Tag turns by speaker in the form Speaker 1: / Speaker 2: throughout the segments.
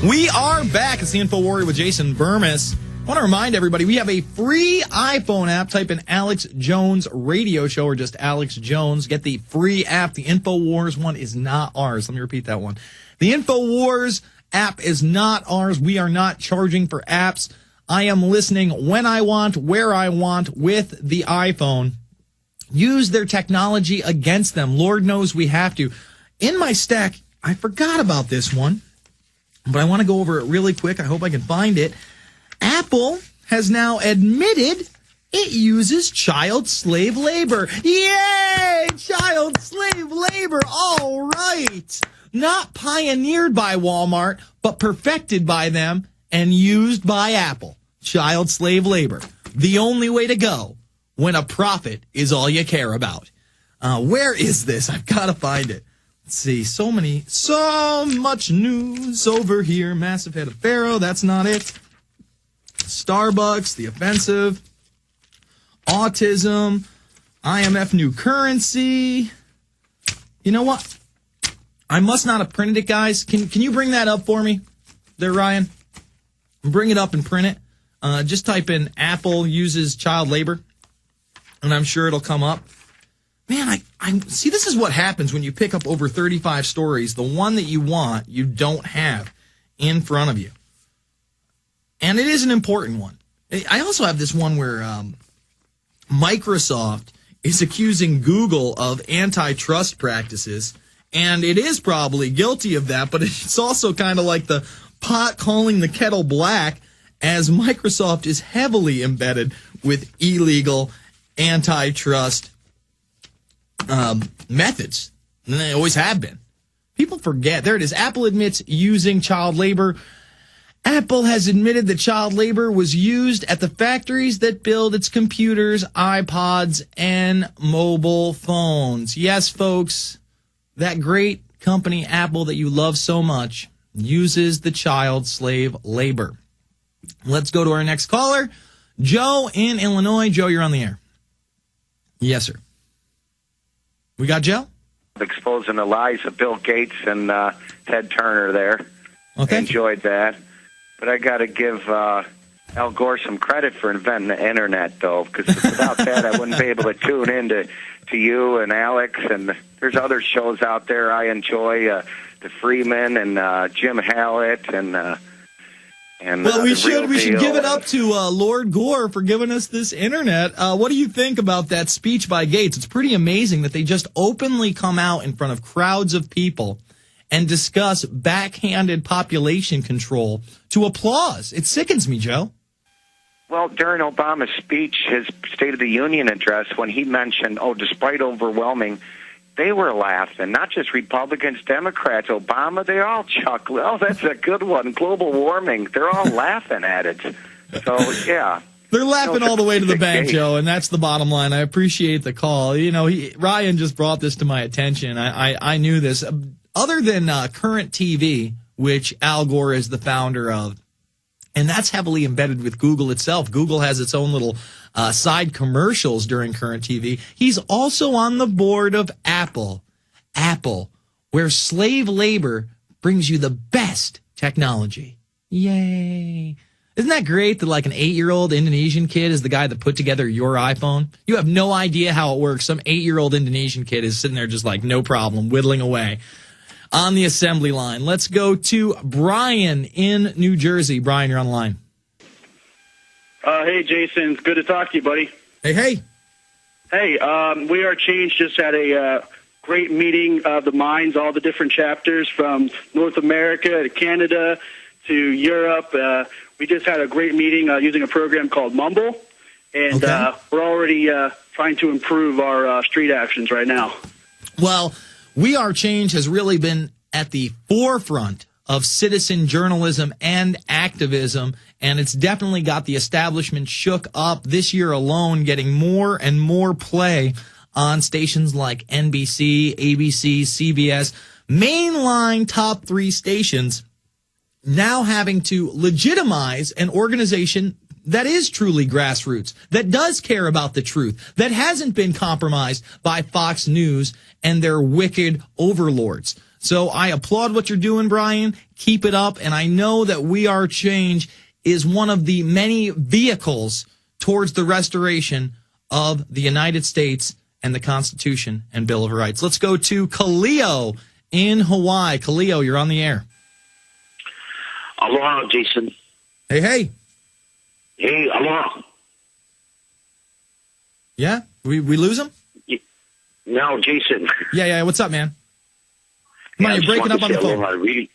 Speaker 1: We are back. It's the InfoWarrior with Jason Bermas. I want to remind everybody, we have a free iPhone app. Type in Alex Jones Radio Show or just Alex Jones. Get the free app. The InfoWars one is not ours. Let me repeat that one. The InfoWars app is not ours. We are not charging for apps. I am listening when I want, where I want, with the iPhone. Use their technology against them. Lord knows we have to. In my stack, I forgot about this one, but I want to go over it really quick. I hope I can find it. Apple has now admitted it uses child slave labor. Yay! Child slave labor. All right. Not pioneered by Walmart, but perfected by them and used by Apple. Child slave labor. The only way to go when a profit is all you care about. Where is this? I've got to find it. Let's see. So much news over here. Massive head of Pharaoh. That's not it. Starbucks, the offensive. Autism. IMF new currency. You know what? I must not have printed it, guys. Can you bring that up for me there, Ryan? Bring it up and print it. Just type in Apple uses child labor, and I'm sure it'll come up. Man, I see, this is what happens when you pick up over 35 stories. The one that you want, you don't have in front of you. And it is an important one. I also have this one where Microsoft is accusing Google of antitrust practices, and it is probably guilty of that, but it's also kind of like the pot calling the kettle black, as Microsoft is heavily embedded with illegal antitrust methods. And they always have been. People forget. There it is. Apple admits using child labor. Apple has admitted that child labor was used at the factories that build its computers, iPods, and mobile phones. Yes, folks, that great company, Apple, that you love so much, uses the child slave labor. Let's go to our next caller. Joe in Illinois. Joe, you're on the air. Yes, sir. We got Joe?
Speaker 2: Exposing the lies of Bill Gates and Ted Turner there.
Speaker 1: Okay.
Speaker 2: Enjoyed that. But I got to give Al Gore some credit for inventing the Internet, though, because without that, I wouldn't be able to tune in to you and Alex. And there's other shows out there I enjoy, the Freeman and Jim Hallett and
Speaker 1: well, we should give it up to Lord Gore for giving us this internet. What do you think about that speech by Gates? It's pretty amazing that they just openly come out in front of crowds of people and discuss backhanded population control to applause. It sickens me, Joe.
Speaker 2: Well, during Obama's speech, his State of the Union address, when he mentioned, despite overwhelming, they were laughing, not just Republicans, Democrats, Obama, they all chuckled. Oh, that's a good one. Global warming. They're all laughing at it. So, yeah.
Speaker 1: They're laughing all the way to the bank, Joe, and that's the bottom line. I appreciate the call. You know, Ryan just brought this to my attention. I knew this. Other than Current TV, which Al Gore is the founder of, and that's heavily embedded with Google itself. Google has its own little side commercials during Current TV. He's also on the board of Apple, where slave labor brings you the best technology. Yay. Isn't that great that like an 8-year-old Indonesian kid is the guy that put together your iPhone? You have no idea how it works. Some 8-year-old Indonesian kid is sitting there just like, no problem, whittling away on the assembly line. Let's go to Brian in New Jersey. Brian, you're on the line.
Speaker 3: Hey, Jason. It's good to talk to you, buddy.
Speaker 1: Hey.
Speaker 3: Hey, We Are Change just had a great meeting of the minds, all the different chapters from North America to Canada to Europe. We just had a great meeting using a program called Mumble, and we're already trying to improve our street actions right now.
Speaker 1: Well, We Are Change has really been at the forefront of citizen journalism and activism, and it's definitely got the establishment shook up this year alone, getting more and more play on stations like NBC, ABC, CBS, mainline top 3 stations, now having to legitimize an organization that is truly grassroots, that does care about the truth, that hasn't been compromised by Fox News and their wicked overlords. So I applaud what you're doing, Brian. Keep it up. And I know that We Are Change is one of the many vehicles towards the restoration of the United States and the Constitution and Bill of Rights. Let's go to Kaleo in Hawaii. Kaleo, you're on the air.
Speaker 4: Aloha, Jason.
Speaker 1: Hey, hey.
Speaker 4: Hey, aloha.
Speaker 1: Yeah? We lose him?
Speaker 4: No, Jason.
Speaker 1: Yeah. What's up, man? Come on, you're breaking up on the phone.
Speaker 4: Aloha, really.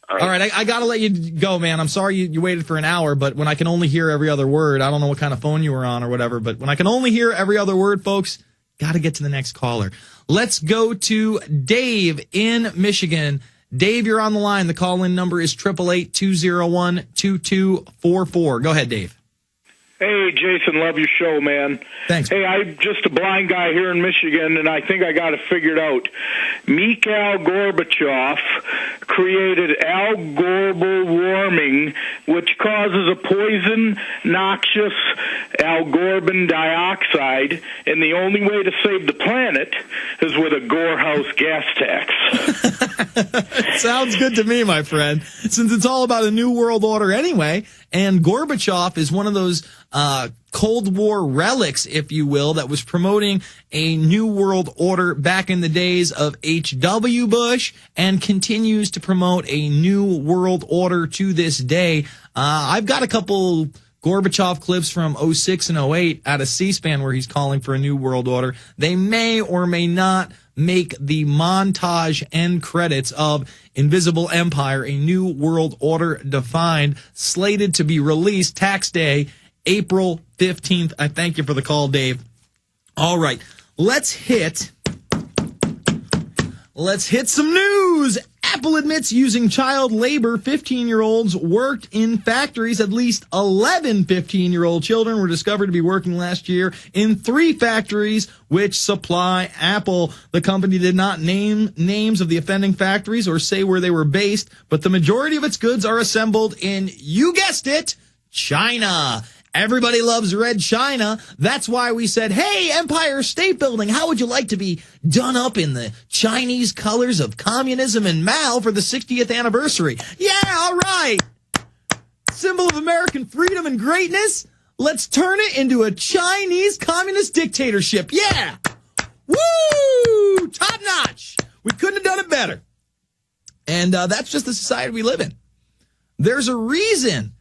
Speaker 1: All right, I got to let you go, man. I'm sorry you waited for an hour, but when I can only hear every other word, I don't know what kind of phone you were on or whatever, but when I can only hear every other word, folks, got to get to the next caller. Let's go to Dave in Michigan. Dave, you're on the line. The call-in number is 888-201-2244. Go ahead, Dave.
Speaker 5: Hey, Jason, love your show, man.
Speaker 1: Thanks.
Speaker 5: Hey, I'm just a blind guy here in Michigan, and I think I got it figured out. Mikhail Gorbachev created global warming, which causes a poison, noxious algorbin dioxide, and the only way to save the planet is with a Gorehouse gas tax.
Speaker 1: Sounds good to me, my friend, since it's all about a new world order anyway, and Gorbachev is one of those Cold War relics, if you will, that was promoting a new world order back in the days of H.W. Bush and continues to promote a new world order to this day. I've got a couple Gorbachev clips from 06 and 08 out of C-SPAN where he's calling for a new world order. They may or may not make the montage end credits of Invisible Empire, a new world order defined, slated to be released tax day, April 15th. I thank you for the call, Dave. All right, let's hit some news. Apple admits using child labor. 15-year-olds worked in factories. At least 11 15-year-old children were discovered to be working last year in 3 factories which supply Apple. The company did not name names of the offending factories or say where they were based, but the majority of its goods are assembled in, you guessed it, China. Everybody loves red China. That's why we said, hey, Empire State Building, how would you like to be done up in the Chinese colors of communism and Mao for the 60th anniversary? Yeah, all right. Symbol of American freedom and greatness. Let's turn it into a Chinese communist dictatorship. Yeah. Woo! Top notch. We couldn't have done it better. And that's just the society we live in. There's a reason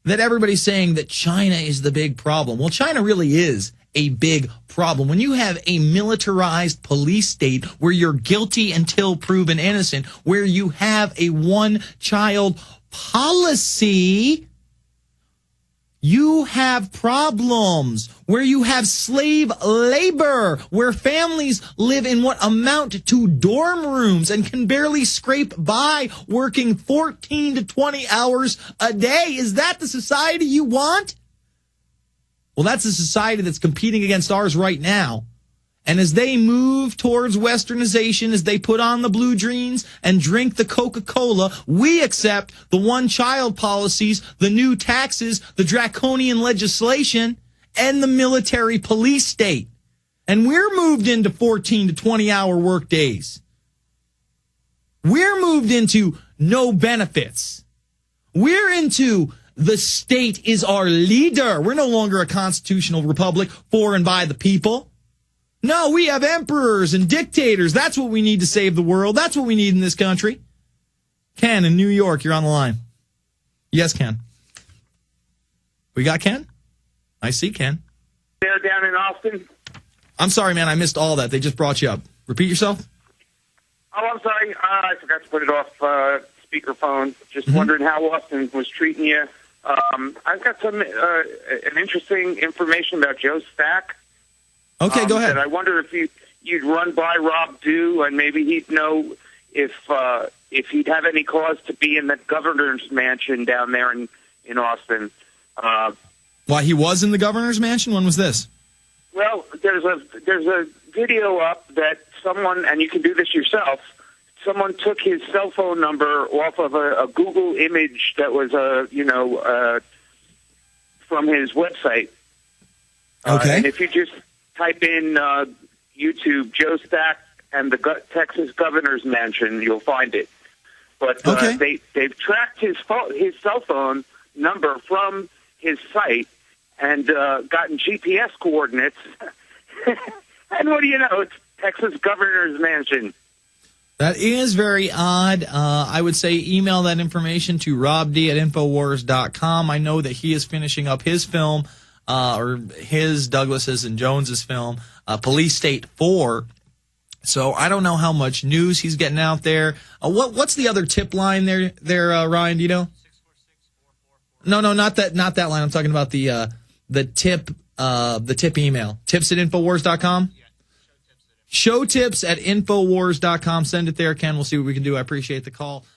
Speaker 1: that everybody's saying that China is the big problem. Well, China really is a big problem. When you have a militarized police state where you're guilty until proven innocent, where you have a one-child policy, you have problems. Where you have slave labor, where families live in what amount to dorm rooms and can barely scrape by working 14 to 20 hours a day. Is that the society you want? Well, that's the society that's competing against ours right now. And as they move towards westernization, as they put on the blue jeans and drink the Coca-Cola, we accept the one-child policies, the new taxes, the draconian legislation, and the military police state. And we're moved into 14 to 20-hour work days. We're moved into no benefits. We're into the state is our leader. We're no longer a constitutional republic for and by the people. No, we have emperors and dictators. That's what we need to save the world. That's what we need in this country. Ken in New York, you're on the line. Yes, Ken. We got Ken? I see Ken.
Speaker 6: There down in Austin.
Speaker 1: I'm sorry, man. I missed all that. They just brought you up. Repeat yourself.
Speaker 6: Oh, I'm sorry. I forgot to put it off speakerphone. Just wondering how Austin was treating you. I've got some an interesting information about Joe Stack.
Speaker 1: Okay, go ahead.
Speaker 6: And I wonder if you'd run by Rob Dew and maybe he'd know if he'd have any cause to be in the governor's mansion down there in Austin.
Speaker 1: Why, he was in the governor's mansion? When was this?
Speaker 6: Well, there's a video up that someone, and you can do this yourself, someone took his cell phone number off of a Google image that was from his website.
Speaker 1: Okay.
Speaker 6: And if you just type in YouTube Joe Stack and the Texas governor's mansion. You'll find it. But they've tracked his cell phone number from his site and gotten GPS coordinates. And what do you know? It's Texas governor's mansion.
Speaker 1: That is very odd. I would say email that information to robd@infowars.com. I know that he is finishing up his film, or his, Douglas's and Jones's film, Police State 4. So I don't know how much news he's getting out there. What's the other tip line there, Ryan? Do you know? 646-444. No, not that line. I'm talking about the tip email. Tips@infowars.com. Yeah. Show tips at infowars.com. Send it there, Ken. We'll see what we can do. I appreciate the call.